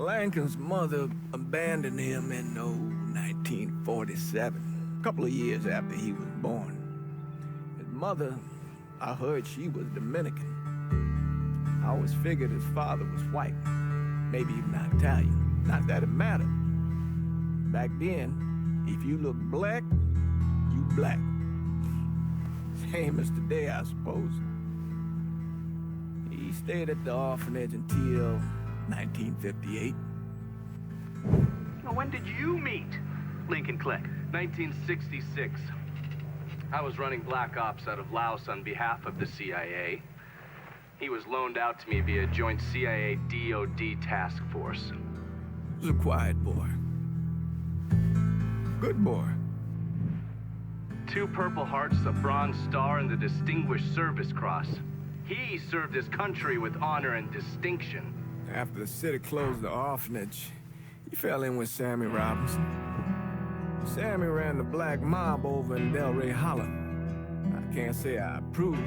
Lincoln's mother abandoned him in 1947, a couple of years after he was born. His mother, I heard she was Dominican. I always figured his father was white, maybe even Italian. Not that it mattered. Back then, if you looked black, you black. Same as today, I suppose. He stayed at the orphanage until 1958. Now, when did you meet Lincoln Click? 1966. I was running Black Ops out of Laos on behalf of the CIA. He was loaned out to me via joint CIA-DOD task force. He was a quiet boy. Good boy. 2 Purple Hearts, a Bronze Star, and the Distinguished Service Cross. He served his country with honor and distinction. After the city closed the orphanage, he fell in with Sammy Robinson. Sammy ran the black mob over in Delray Hollow. I can't say I approved,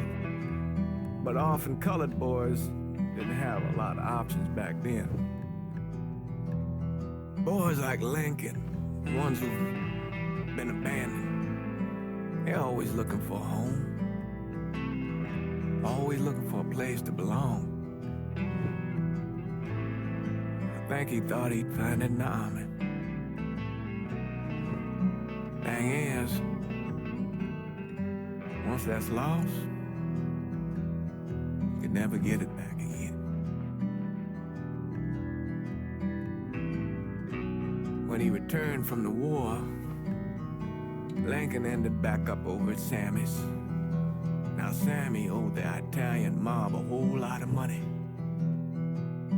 but orphan colored boys didn't have a lot of options back then. Boys like Lincoln, the ones who've been abandoned, they're always looking for a home. Always looking for a place to belong. I think he thought he'd find it in the army. Thing is, once that's lost, you can never get it back again. When he returned from the war, Lincoln ended back up over at Sammy's. Now Sammy owed the Italian mob a whole lot of money,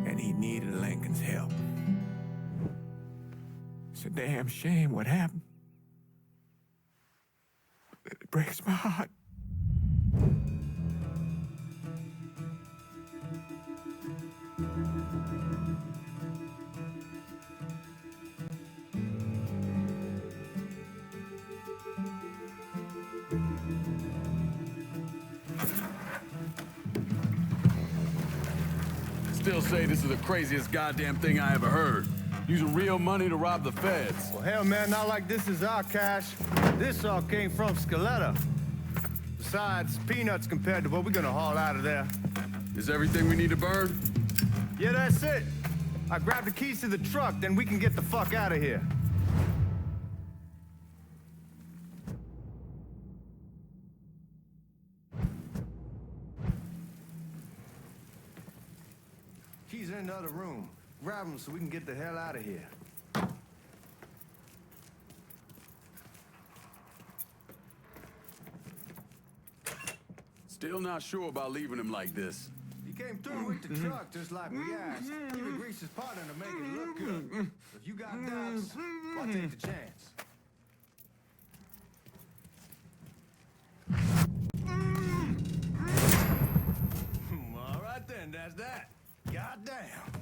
and he needed Lincoln's help. It's a damn shame what happened. It breaks my heart. Still say this is the craziest goddamn thing I ever heard. Using real money to rob the feds. Well, hell, man, not like this is our cash. This all came from Scaletta. Besides, peanuts compared to what we're gonna haul out of there. Is everything we need to burn? Yeah, that's it. I grabbed the keys to the truck, then we can get the fuck out of here. Keys are in the other room. Grab them so we can get the hell out of here. Still not sure about leaving him like this. He came through with the truck just like we asked. Even greased his partner to make it look good. If you got doubts, why take the chance? All right then, that's that. Goddamn.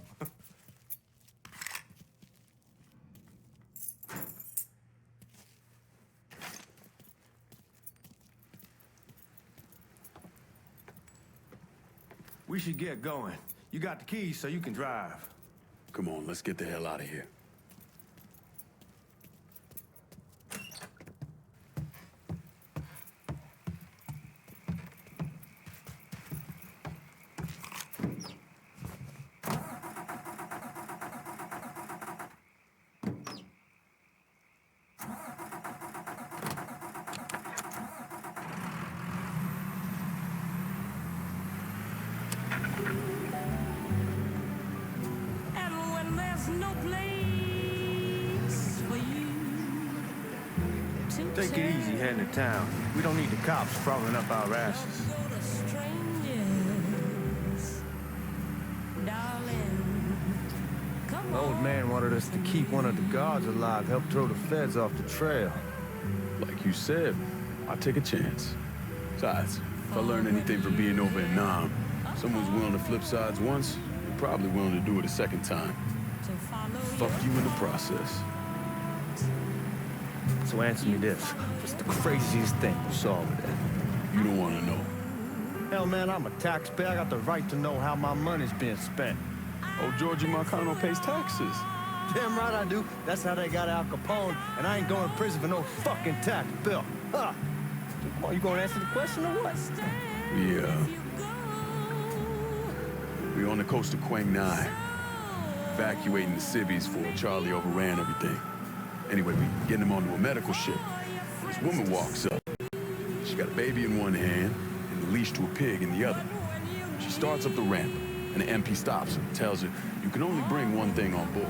We should get going. You got the keys so you can drive. Come on, let's get the hell out of here. Take it easy heading to town. We don't need the cops crawling up our asses. The old man wanted us to keep one of the guards alive, help throw the feds off the trail. Like you said, I'll take a chance. Besides, if I learn anything from being over in Nam, someone's willing to flip sides once, they're probably willing to do it a second time. Fuck you in the process. So answer me this. What's the craziest thing you saw over there? You don't want to know. Hell, man, I'm a taxpayer. I got the right to know how my money's being spent. Oh, Georgie Marcano pays taxes. Damn right I do. That's how they got Al Capone, and I ain't going to prison for no fucking tax bill. Huh. Come on, you gonna answer the question or what? We on the coast of Quang Nai, evacuating the civvies for Charlie overran everything. Anyway, we getting him onto a medical ship. This woman walks up. She got a baby in one hand and the leash to a pig in the other. She starts up the ramp, and the MP stops her and tells her, you can only bring one thing on board.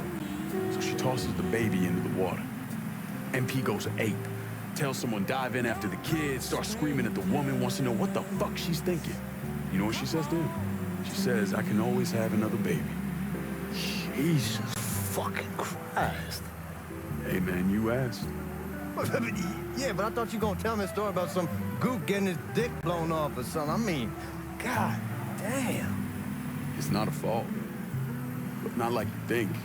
So she tosses the baby into the water. MP goes ape. Tells someone dive in after the kids, starts screaming at the woman, wants to know what the fuck she's thinking. You know what she says to him? She says, I can always have another baby. Jesus fucking Christ. Hey man, you asked. Yeah, but I thought you were gonna tell me a story about some gook getting his dick blown off or something. I mean, god damn. It's not a fault. But not like you think.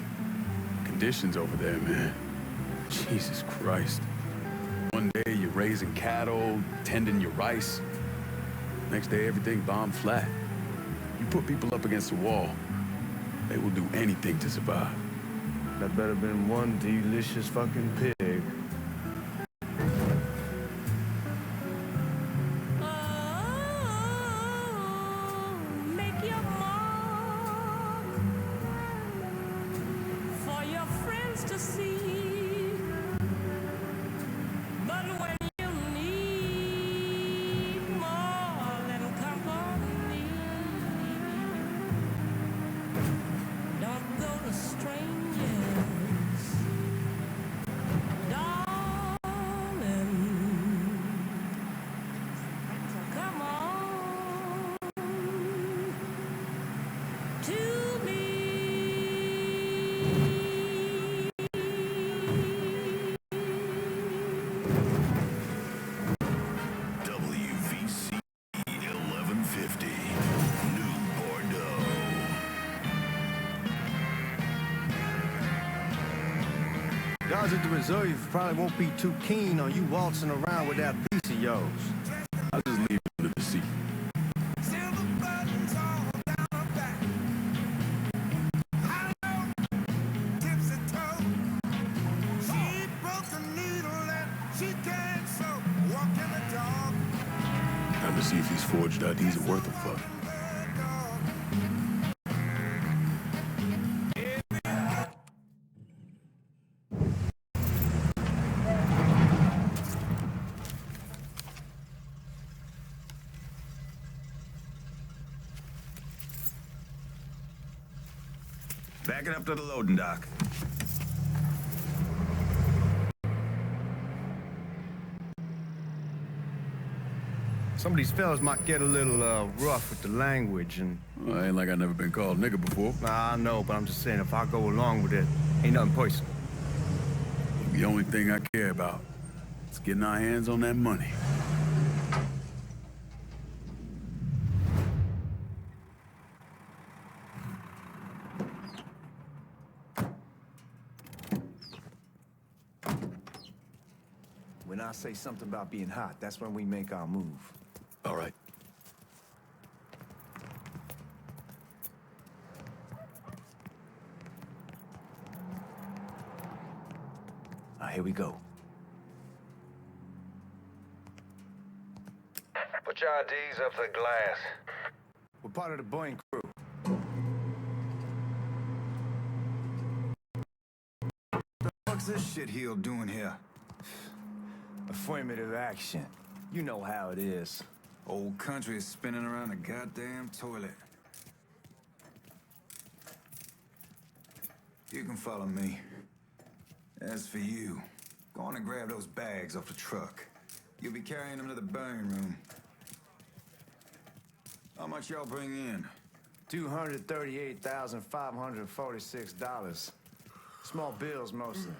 Conditions over there, man. Jesus Christ. One day you're raising cattle, tending your rice. Next day everything bombed flat. You put people up against the wall, they will do anything to survive. That better been one delicious fucking pig. Make your mark for your friends to see. But when you need more than company, don't go to strangers, darling. So come on to me. WVC 1150, New Bordeaux. Guys at the reserve probably won't be too keen on you waltzing around with that piece of yours. I'll just leave it under the seat. Time to see if these forged IDs are worth a fuck. Back it up to the loading dock. Some of these fellas might get a little rough with the language, and Well, ain't like I never been called nigga before. I know, but I'm just saying if I go along with it, ain't nothing personal. The only thing I care about is getting our hands on that money. When I say something about being hot, that's when we make our move. All right. Here we go. Put your IDs up to the glass. We're part of the Boeing crew. What's this shitheel doing here? Affirmative action. You know how it is. Old country is spinning around a goddamn toilet. You can follow me. As for you, go on and grab those bags off the truck. You'll be carrying them to the burn room. How much y'all bring in? $238,546. Small bills mostly.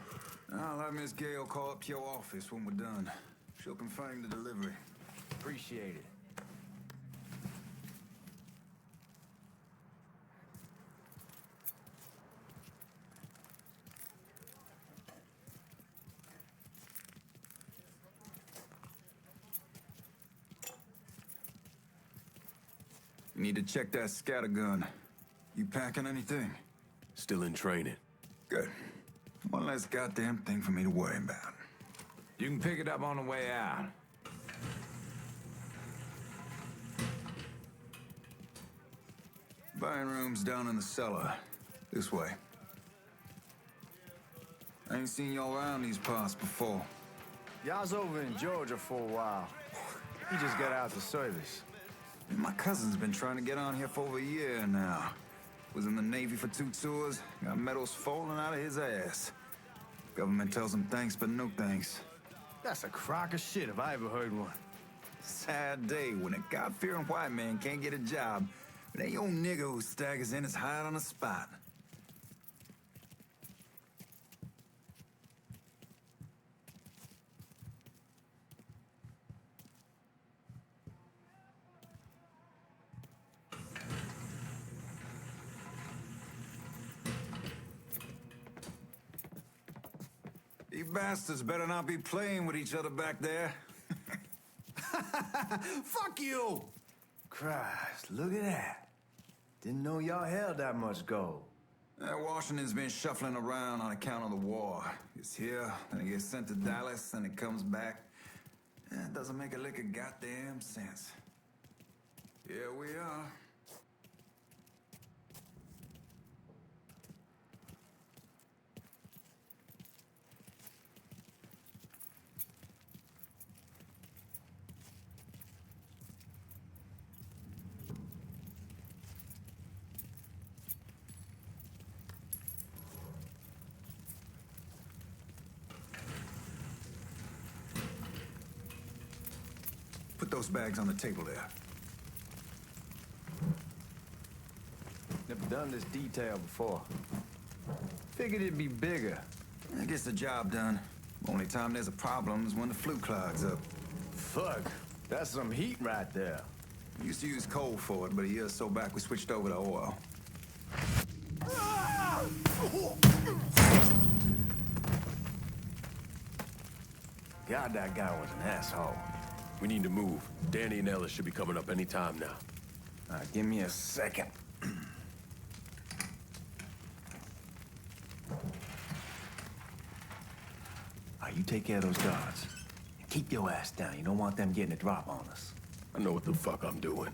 I'll have Miss Gale call up to your office when we're done. She'll confirm the delivery. Appreciate it. You need to check that scattergun. You packing anything? Still in training. Good. One less goddamn thing for me to worry about. You can pick it up on the way out. Buying room's down in the cellar. This way. I ain't seen y'all around these parts before. Yeah, I was over in Georgia for a while. He just got out the service. My cousin's been trying to get on here for over a year now. Was in the Navy for 2 tours, got medals falling out of his ass. Government tells him thanks, but no thanks. That's a crock of shit if I ever heard one. Sad day when a God-fearing white man can't get a job, but ain't old nigga who staggers in his hide on the spot. You bastards better not be playing with each other back there. Fuck you! Christ, look at that. Didn't know y'all held that much gold. Washington's been shuffling around on account of the war. It's here, then it gets sent to Dallas, and it comes back. It doesn't make a lick of goddamn sense. Here we are. Put those bags on the table there. Never done this detail before. Figured it'd be bigger. That gets the job done. Only time there's a problem is when the flue clogs up. Fuck, that's some heat right there. We used to use coal for it, but a year or so back we switched over to oil. God, that guy was an asshole. We need to move. Danny and Ellis should be coming up any time now. Give me a second. You take care of those guards. Keep your ass down. You don't want them getting a drop on us. I know what the fuck I'm doing.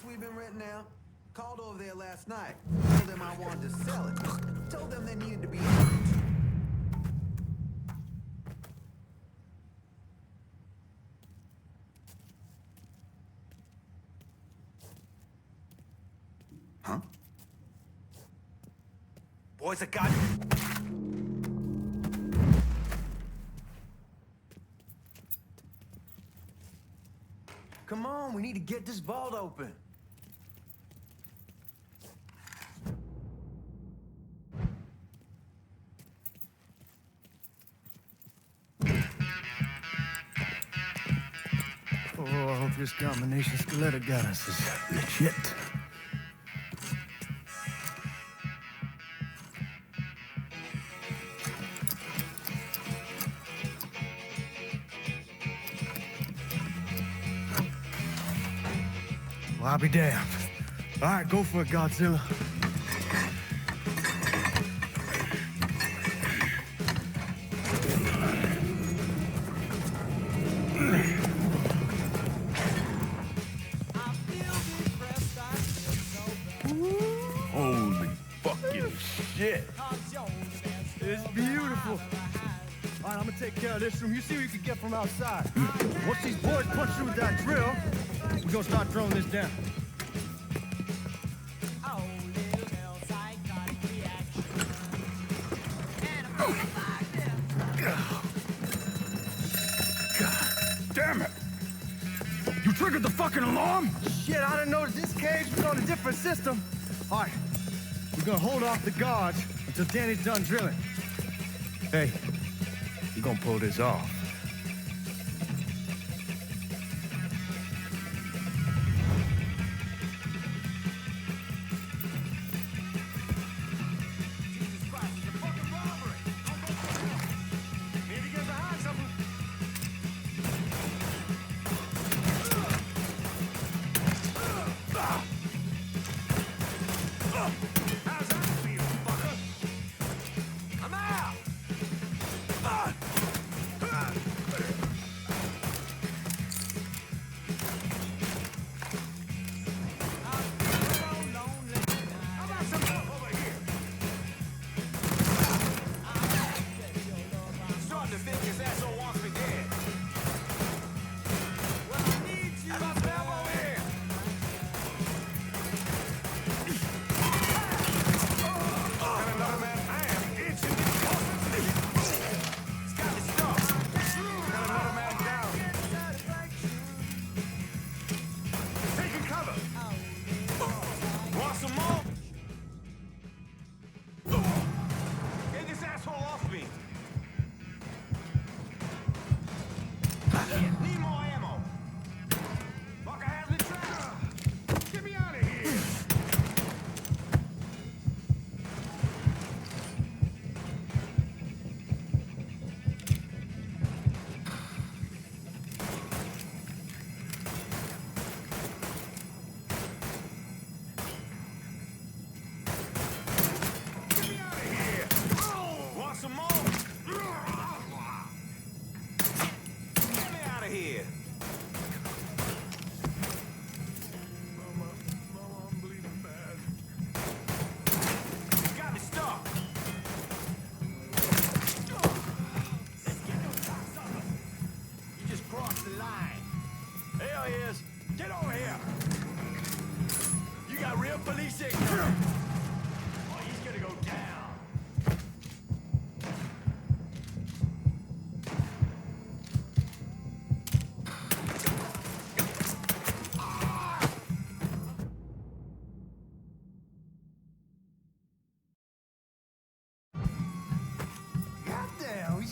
We've been renting out. Called over there last night. Told them I wanted to sell it. Told them they needed to be out. Huh? Boys, I got... Come on, we need to get this vault open. Oh, I hope this combination stiletto got us is legit. Well, I'll be damned. All right, go for it, Godzilla. shit. It's beautiful. All right, I'm gonna take care of this room. You see what you can get from outside. Once these boys punch through with that drill, we're gonna start throwing this down. Damn it! You triggered the fucking alarm? Shit, I didn't know that this cage was on a different system. All right, we're gonna hold off the guards until Danny's done drilling. Hey, we're gonna pull this off.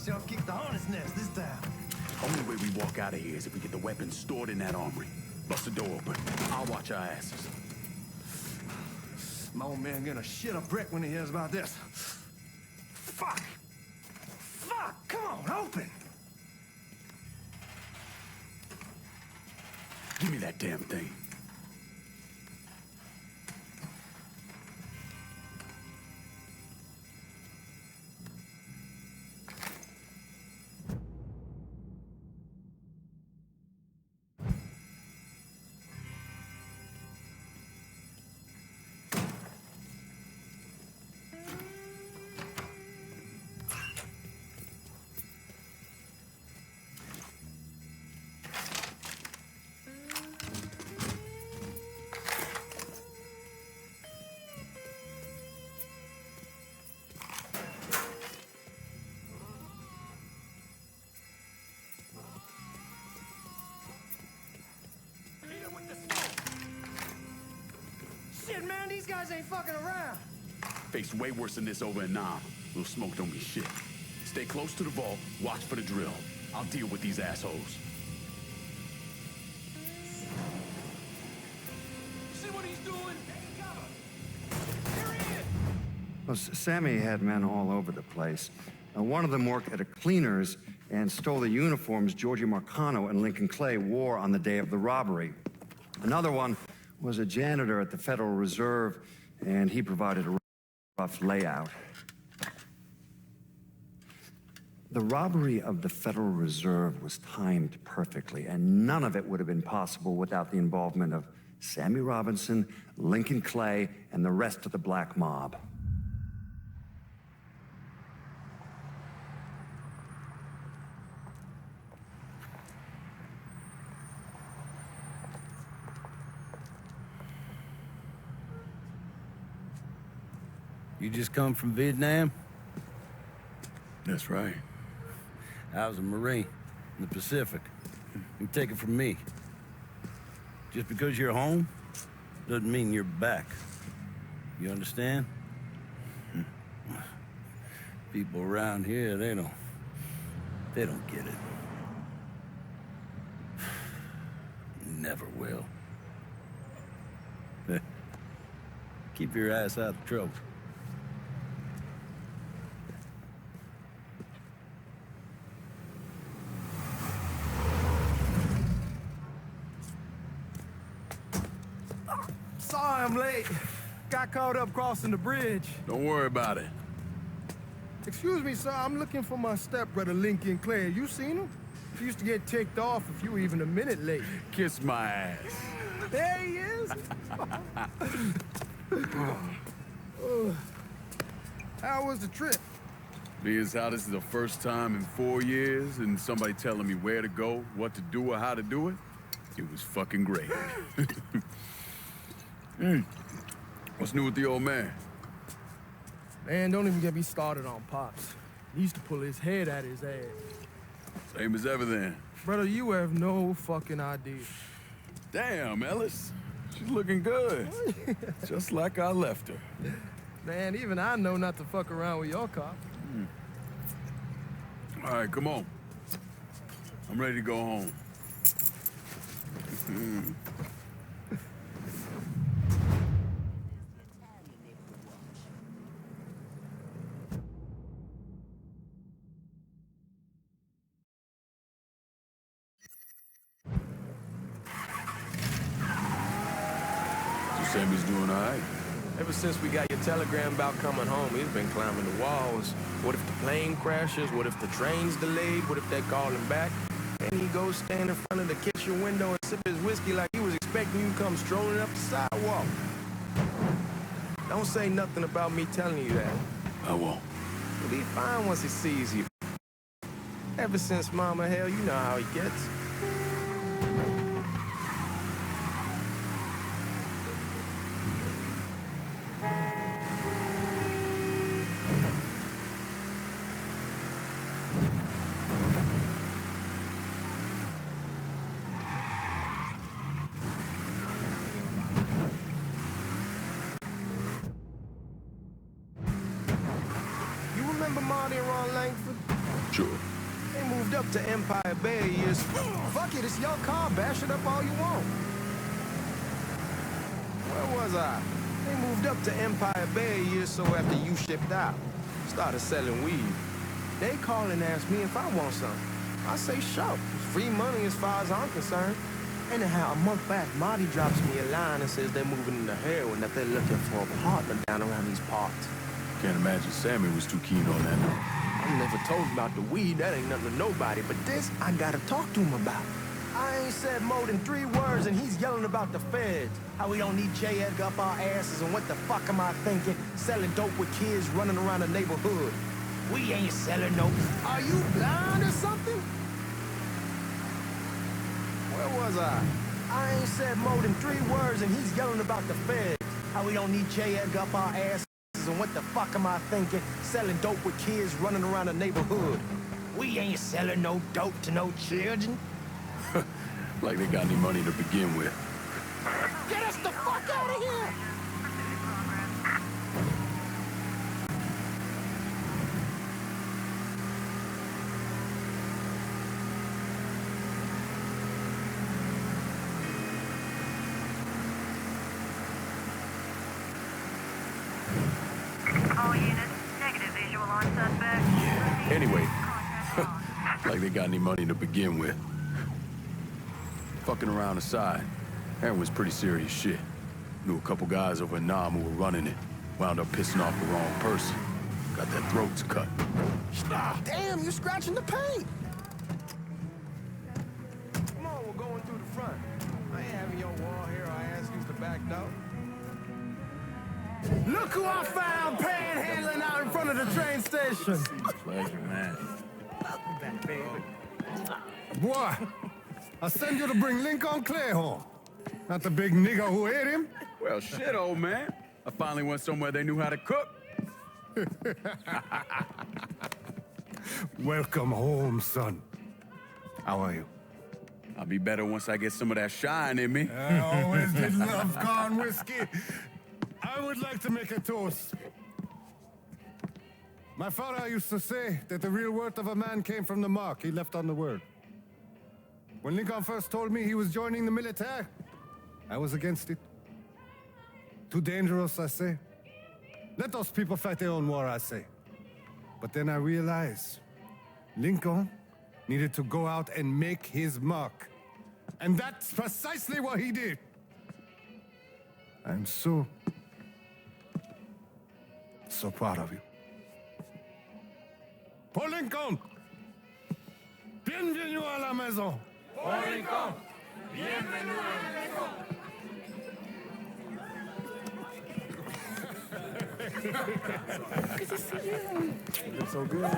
Y'all kicked the hornet's nest this time. Only way we walk out of here is if we get the weapons stored in that armory. Bust the door open. I'll watch our asses. My old man gonna shit a brick when he hears about this. Fuck! Fuck! Come on, open! Give me that damn thing. Shit, man, these guys ain't fucking around. Faced way worse than this over in Nam. Little smoke don't mean shit. Stay close to the vault, watch for the drill. I'll deal with these assholes. See what he's doing? Take cover. Here he is. Well, Sammy had men all over the place. One of them worked at a cleaner's and stole the uniforms Georgie Marcano and Lincoln Clay wore on the day of the robbery. Another one was a janitor at the Federal Reserve, and he provided a rough layout. The robbery of the Federal Reserve was timed perfectly, and none of it would have been possible without the involvement of Sammy Robinson, Lincoln Clay, and the rest of the black mob. You just come from Vietnam? That's right. I was a Marine in the Pacific. You take it from me. Just because you're home doesn't mean you're back. You understand? People around here, they don't get it. Never will. Keep your ass out of trouble. Sorry I'm late. Got caught up crossing the bridge. Don't worry about it. Excuse me, sir. I'm looking for my stepbrother, Lincoln Clay. You seen him? He used to get ticked off if you were even a minute late. Kiss my ass. There he is. How was the trip? Being as how this is the first time in 4 years and somebody telling me where to go, what to do, or how to do it, it was fucking great. What's new with the old man? Man, don't even get me started on Pops. He used to pull his head out his ass. Same as ever then. Brother, you have no fucking idea. Damn, Ellis. She's looking good. Just like I left her. Man, even I know not to fuck around with your cop. All right, come on. I'm ready to go home. Sammy's doing all right. Ever since we got your telegram about coming home, he's been climbing the walls. What if the plane crashes? What if the train's delayed? What if they call him back? And he goes stand in front of the kitchen window and sip his whiskey like he was expecting you to come strolling up the sidewalk. Don't say nothing about me telling you that. I won't. He'll be fine once he sees you. Ever since Mama, hell, you know how he gets. Sure. They moved up to Empire Bay years. Fuck it, it's your car. Bash it up all you want. Where was I? They moved up to Empire Bay a year or so after you shipped out. Started selling weed. They call and ask me if I want something. I say, sure. It's free money as far as I'm concerned. Anyhow, a month back, Marty drops me a line and says they're moving into heroin, that they're looking for a partner down around these parts. Can't imagine Sammy was too keen on that. I'm never told about the weed, that ain't nothing to nobody, but this I gotta talk to him about. I ain't said more than 3 words and he's yelling about the feds. How we don't need J. Edgar up our asses and what the fuck am I thinking? Selling dope with kids running around the neighborhood. We ain't selling no... Are you blind or something? Where was I? I ain't said more than 3 words and he's yelling about the feds. How we don't need J. Edgar up our asses. And what the fuck am I thinking? Selling dope with kids running around the neighborhood. We ain't selling no dope to no children. Like they got any money to begin with. Get us the fuck out of here! All units, negative visual on suspect. Yeah. Anyway, like they got any money to begin with. Fucking around aside, heroin's pretty serious shit. Knew a couple guys over in Nam who were running it. Wound up pissing off the wrong person. Got their throats cut. Damn, you're scratching the paint! Come on, we're going through the front. I ain't having your wall here, I ask you to back door. Look who I found panhandling out in front of the train station. Pleasure, man. Welcome back, baby. Boy, I send you to bring Lincoln Clay home. Not the big nigga who ate him. Well, shit, old man. I finally went somewhere they knew how to cook. Welcome home, son. How are you? I'll be better once I get some of that shine in me. I always did love corn whiskey. I would like to make a toast. My father used to say that the real worth of a man came from the mark he left on the world. When Lincoln first told me he was joining the military, I was against it. Too dangerous, I say. Let those people fight their own war, I say. But then I realized Lincoln needed to go out and make his mark. And that's precisely what he did. I'm so proud of you. Paul Lincoln! Bienvenue à la maison! Paul Lincoln! Bienvenue à la maison! Looking so good.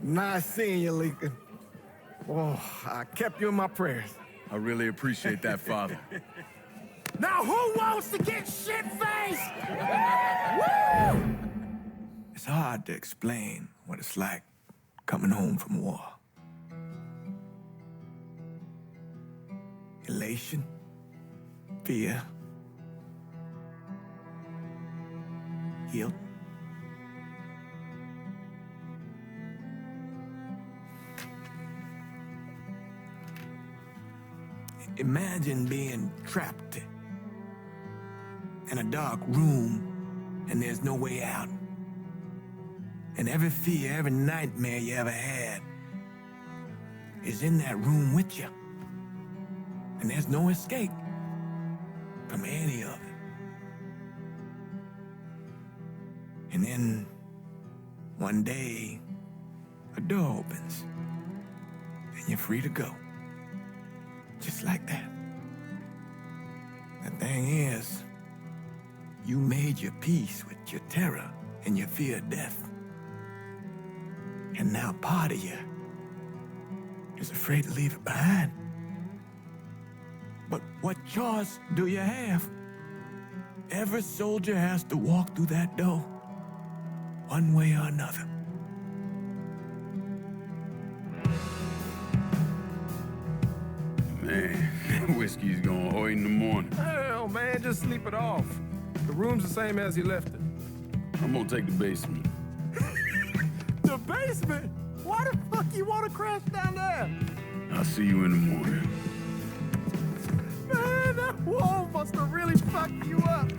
Nice seeing you, Lincoln. Oh, I kept you in my prayers. I really appreciate that, Father. Now who wants to get shit-faced? Woo! It's hard to explain what it's like coming home from war. Elation, fear, guilt. Imagine being trapped in a dark room and there's no way out. And every fear, every nightmare you ever had is in that room with you. And there's no escape from any of it. And then one day, a door opens and you're free to go. Just like that. The thing is, you made your peace with your terror and your fear of death. And now part of you is afraid to leave it behind. But what choice do you have? Every soldier has to walk through that door, one way or another. Man, whiskey's gonna hoy in the morning. Hell, man, just sleep it off. The room's the same as you left it. I'm gonna take the basement. The basement? Why the fuck you want to crash down there? I'll see you in the morning. Man, that wall must have really fucked you up.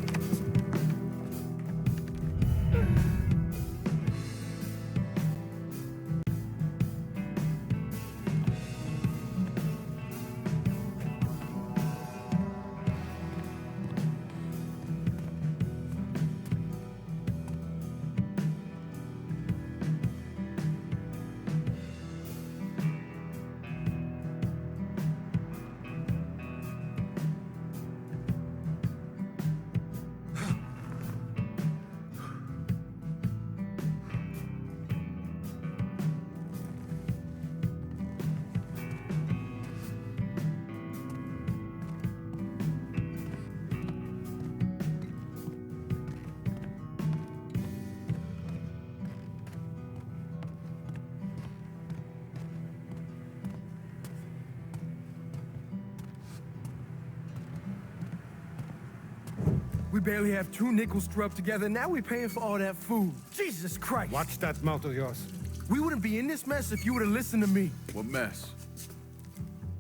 We barely have 2 nickels to rub together, now we're paying for all that food. Jesus Christ! Watch that mouth of yours. We wouldn't be in this mess if you would have listened to me. What mess?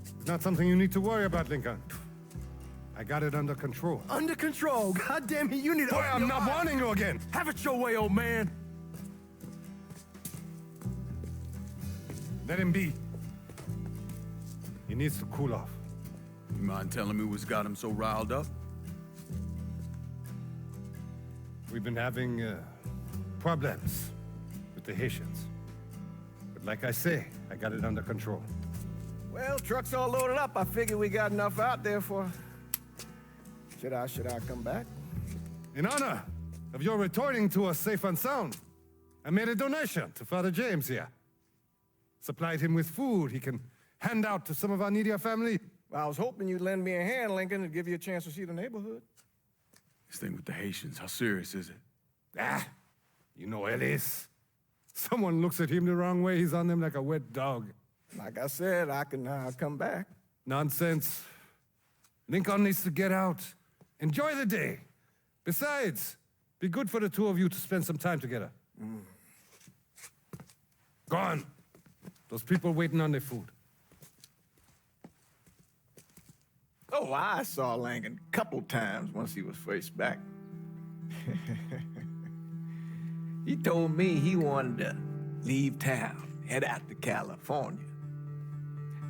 It's not something you need to worry about, Lincoln. I got it under control. Under control. God damn it, you need to... Boy, I'm not warning you again. Have it your way, old man. Let him be. He needs to cool off. You mind telling me what's got him so riled up? We've been having problems with the Haitians. But like I say, I got it under control. Well, truck's all loaded up. I figure we got enough out there for... Should I come back? In honor of your returning to us safe and sound, I made a donation to Father James here. Supplied him with food he can hand out to some of our needier family. Well, I was hoping you'd lend me a hand, Lincoln, and give you a chance to see the neighborhood. This thing with the Haitians, how serious is it? Ah, you know Ellis. Someone looks at him the wrong way, he's on them like a wet dog. Like I said, I can come back. Nonsense. Lincoln needs to get out. Enjoy the day. Besides, be good for the two of you to spend some time together. Go on. Those people waiting on their food. Oh, I saw Langan a couple times once he was first back. He told me he wanted to leave town, head out to California.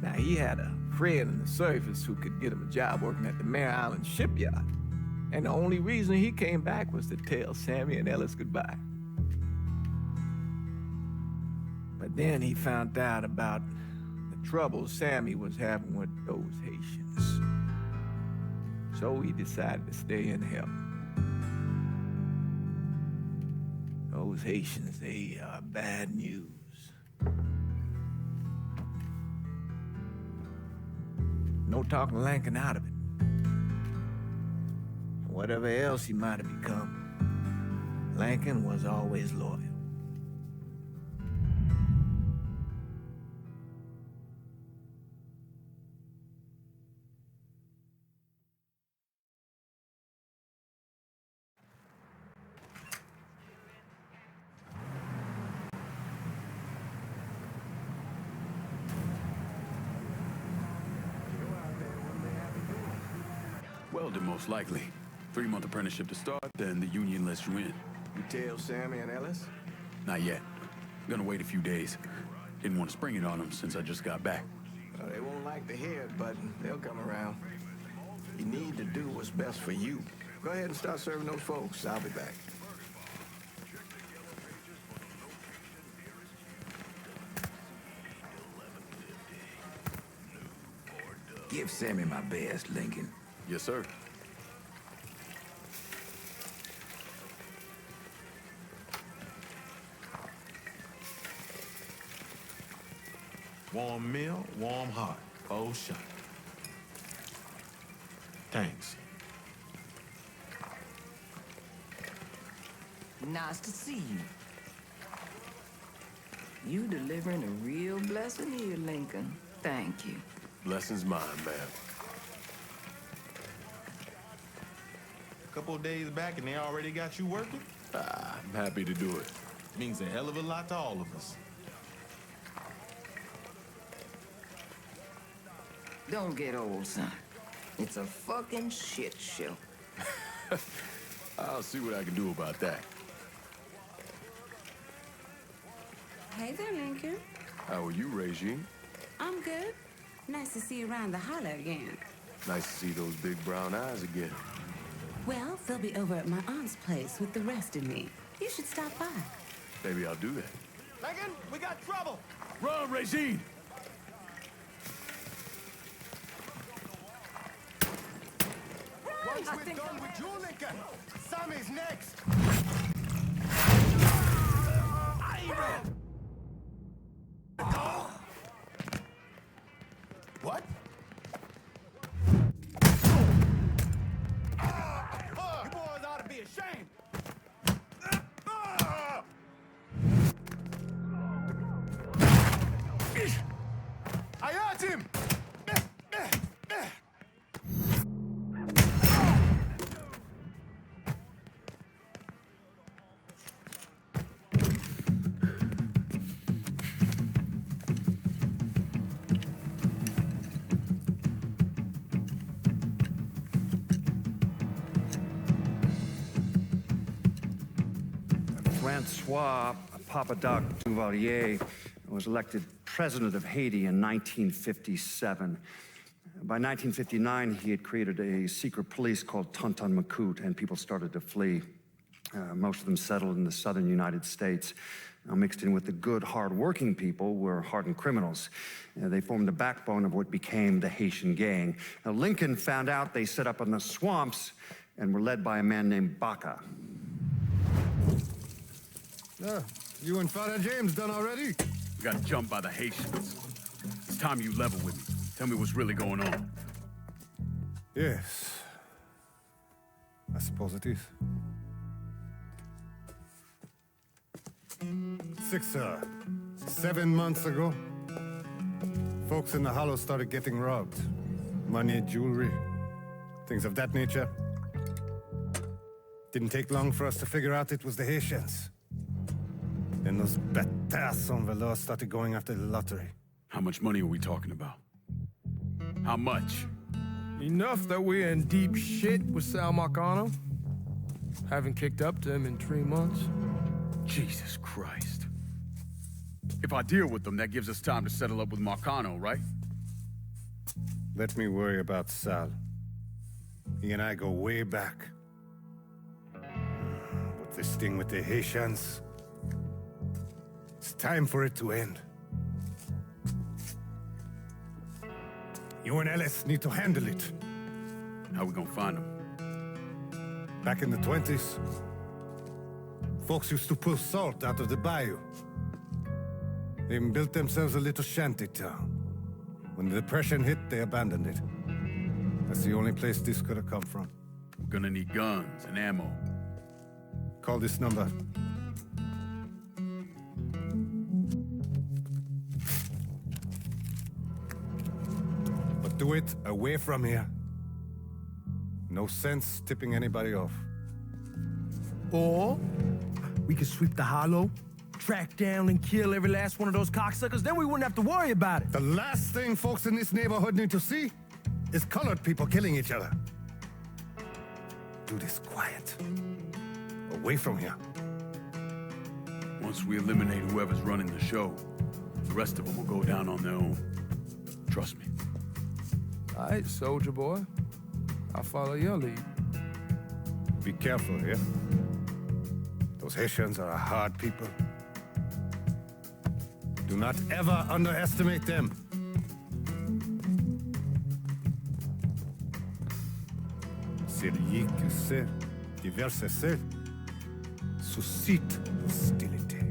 Now, he had a friend in the service who could get him a job working at the Mare Island shipyard. And the only reason he came back was to tell Sammy and Ellis goodbye. But then he found out about the trouble Sammy was having with those Haitians. So he decided to stay and help. Those Haitians, they are bad news. No talking Lankin out of it. Whatever else he might have become, Lankin was always loyal. Welding, most likely. 3-month apprenticeship to start, then the union lets you in. You tell Sammy and Ellis? Not yet. Gonna wait a few days. Didn't want to spring it on them since I just got back. Well, they won't like to hear it, but they'll come around. You need to do what's best for you. Go ahead and start serving those folks. I'll be back. Give Sammy my best, Lincoln. Yes, sir. Warm meal, warm heart. Oh, shot. Thanks. Nice to see you. You delivering a real blessing here, Lincoln. Thank you. Blessing's mine, ma'am. Couple of days back and they already got you working? I'm happy to do it. Means a hell of a lot to all of us. Don't get old, son. It's a fucking shit show. I'll see what I can do about that. Hey there, Lincoln. How are you, Regine? I'm good. Nice to see you around the holler again. Nice to see those big brown eyes again. Well, they'll be over at my aunt's place with the rest of me. You should stop by. Maybe I'll do that. Lincoln, we got trouble. Run, Regine! Once we're done with you, Lincoln, Sammy's next. What? You boys ought to be ashamed. I hurt him. Francois Papadoc Duvalier was elected president of Haiti in 1957. By 1959, he had created a secret police called Tonton Macoute, and people started to flee. Most of them settled in the southern United States. Now, mixed in with the good, hard-working people were hardened criminals. They formed the backbone of what became the Haitian gang. Now, Lincoln found out they set up in the swamps and were led by a man named Baca. You and Father James done already? We got jumped by the Haitians. It's time you level with me. Tell me what's really going on. Yes. I suppose. suppose it is. 7 months ago, folks in the Hollow started getting robbed. Money, jewelry, things of that nature. Didn't take long for us to figure out it was the Haitians. Then those bâtards on velours started going after the lottery. How much money are we talking about? How much? Enough that we're in deep shit with Sal Marcano. Haven't kicked up to him in 3 months. Jesus Christ. If I deal with them, that gives us time to settle up with Marcano, right? Let me worry about Sal. He and I go way back. But this thing with the Haitians, it's time for it to end. You and Ellis need to handle it. How we gonna find them? Back in the 20s, folks used to pull salt out of the bayou. They even built themselves a little shanty town. When the Depression hit, they abandoned it. That's the only place this could have come from. We're gonna need guns and ammo. Call this number. But do it away from here. No sense tipping anybody off. Or we could sweep the Hollow, track down and kill every last one of those cocksuckers, then we wouldn't have to worry about it. The last thing folks in this neighborhood need to see is colored people killing each other. Do this quiet. Away from here. Once we eliminate whoever's running the show, the rest of them will go down on their own. Trust me. All right, soldier boy. I'll follow your lead. Be careful here. Those Haitians are a hard people. Do not ever underestimate them. Celui qui sait diverser seul suscite hostilité.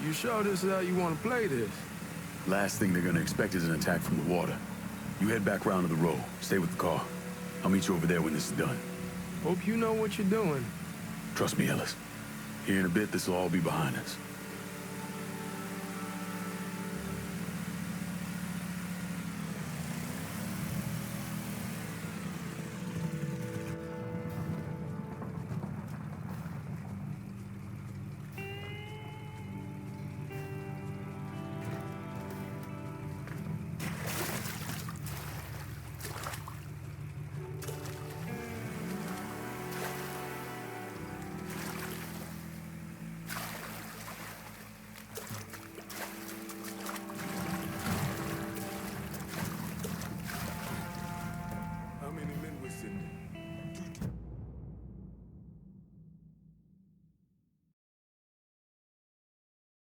You sure this is how you want to play this? Last thing they're gonna expect is an attack from the water. You head back round to the road. Stay with the car. I'll meet you over there when this is done. Hope you know what you're doing. Trust me, Ellis. Here in a bit, this will all be behind us.